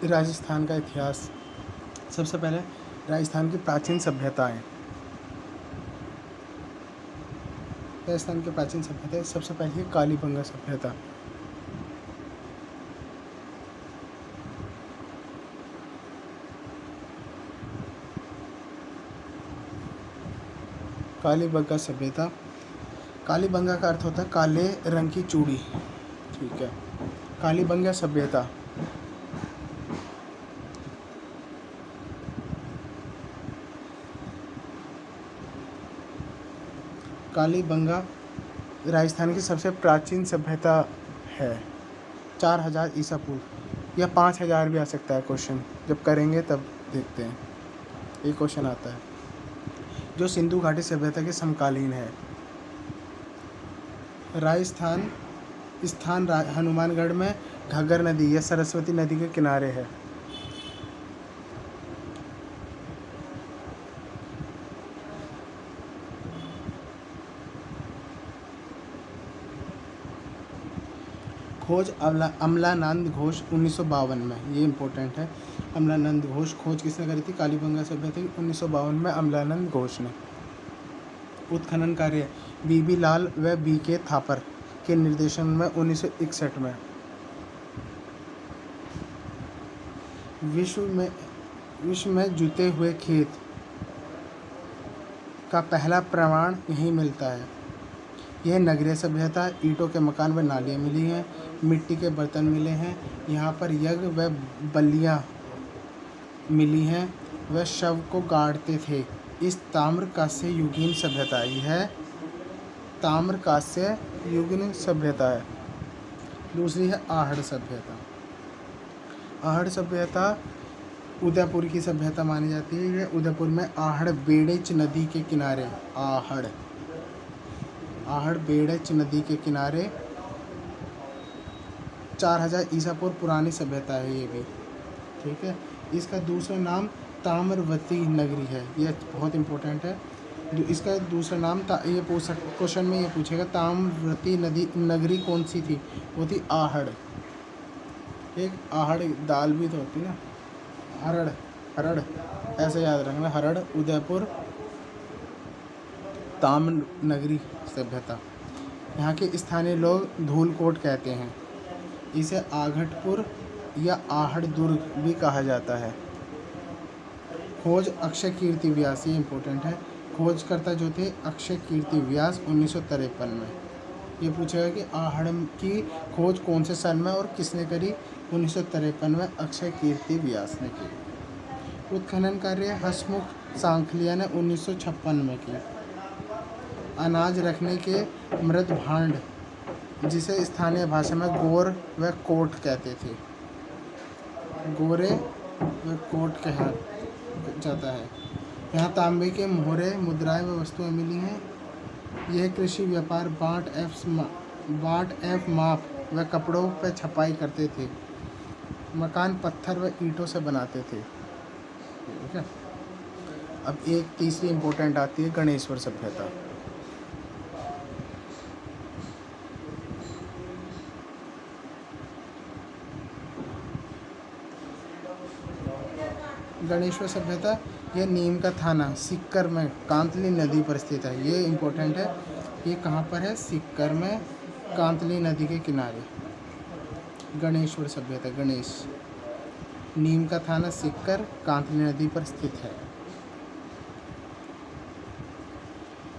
राजस्थान का इतिहास। सबसे पहले राजस्थान की प्राचीन सभ्यताएं। राजस्थान की प्राचीन सभ्यता सबसे पहले है कालीबंगा सभ्यता। कालीबंगा सभ्यता। कालीबंगा का अर्थ होता है काले रंग की चूड़ी। ठीक है। कालीबंगा सभ्यता। कालीबंगा राजस्थान की सबसे प्राचीन सभ्यता है। 4000 ईसा पूर्व या 5000 भी आ सकता है क्वेश्चन, जब करेंगे तब देखते हैं। ये क्वेश्चन आता है जो सिंधु घाटी सभ्यता के समकालीन है। राजस्थान स्थान हनुमानगढ़ में घग्गर नदी या सरस्वती नदी के किनारे है। खोज अमलानंद घोष 1952 में, ये इम्पोर्टेंट है। अमलानंद घोष खोज किसने करी थी? कालीबंगा सभ्यता की 1952 में अमलानंद घोष ने। उत्खनन कार्य बीबी लाल व BK थापर के निर्देशन में 1961 में। विश्व में जुते हुए खेत का पहला प्रमाण यहीं मिलता है। यह नगरीय सभ्यता, ईंटों के मकान व नालियाँ मिली हैं, मिट्टी के बर्तन मिले हैं, यहाँ पर यज्ञ व बलियाँ मिली हैं, वह शव को गाड़ते थे। इस ताम्र कांस्य युगीन सभ्यता, यह ताम्र कांस्य युगीन सभ्यता है। दूसरी है आहड़ सभ्यता। आहड़ सभ्यता उदयपुर की सभ्यता मानी जाती है। यह उदयपुर में आहड़ बेड़च नदी के किनारे, आहड़ बेड़च नदी के किनारे 4000 ईसा पूर्व पुरानी सभ्यता है ये भी। ठीक है। इसका दूसरा नाम ताम्रवती नगरी है। यह बहुत इम्पोर्टेंट है। इसका दूसरा नाम ये क्वेश्चन में ये पूछेगा ताम्रवती नगरी कौन सी थी? वो थी आहड़। एक आहड़ दाल भी तो होती है ना, हरड़, ऐसे याद रखना। हरड़, उदयपुर, ताम्र नगरी सभ्यता। यहाँ के स्थानीय लोग धूलकोट कहते हैं। इसे आघटपुर या आहड़ दुर्ग भी कहा जाता है। खोज अक्षय कीर्ति व्यास, ये इम्पोर्टेंट है। खोजकर्ता जो थे अक्षय कीर्ति व्यास 1953 में। ये पूछेगा कि आहड़ की खोज कौन से सन में और किसने करी? 1953 में अक्षय कीर्ति व्यास ने की। उत्खनन कार्य हसमुख सांखलिया ने 1956 में की। अनाज रखने के मृत भांड, जिसे स्थानीय भाषा में गोर व कोट कहते थे, गोरे व कोट कहा जाता है। यहाँ तांबे के मोहरे, मुद्राएं व वस्तुएं मिली हैं। यह कृषि व्यापार बाट एफ माप व कपड़ों पर छपाई करते थे। मकान पत्थर व ईंटों से बनाते थे। ठीक है। अब एक तीसरी इम्पोर्टेंट आती है गणेश्वर सभ्यता। गणेश्वर सभ्यता, यह नीम का थाना सीकर में कांतली नदी पर स्थित है। ये इम्पोर्टेंट है। ये कहाँ पर है? सीकर में कांतली नदी के किनारे। गणेश्वर सभ्यता, गणेश, नीम का थाना सीकर कांतली नदी पर स्थित है।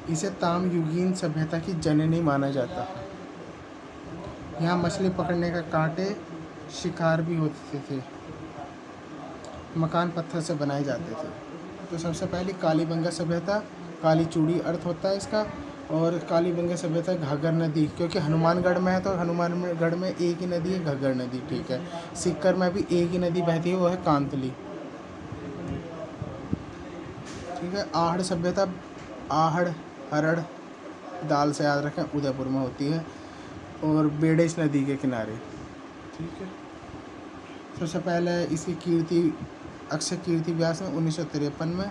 इसे ताम्रयुगीन सभ्यता की जननी माना जाता है। यहाँ मछली पकड़ने का कांटे शिकार भी होते थे। मकान पत्थर से बनाए जाते थे। तो सबसे पहले कालीबंगा सभ्यता, काली चूड़ी अर्थ होता है इसका। और कालीबंगा सभ्यता घग्गर नदी, क्योंकि हनुमानगढ़ में है तो हनुमानगढ़ में एक ही नदी है, घग्गर नदी। ठीक है। सीकर में भी एक ही नदी बहती है, वो है कांतली। ठीक है। आहड़ सभ्यता, आहड़ हरड़ दाल से याद रखें, उदयपुर में होती है और बेड़च नदी के किनारे। ठीक है। सबसे पहले इसकी कीर्ति अक्षय कीर्ति व्यास ने 1953 में।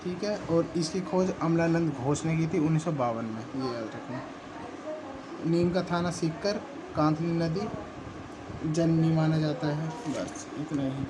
ठीक है। और इसकी खोज अमलानंद घोष ने की थी 1952 में, ये याद रखना। नीम का थाना सीकर, कांतली नदी जननी माना जाता है। बस इतना ही।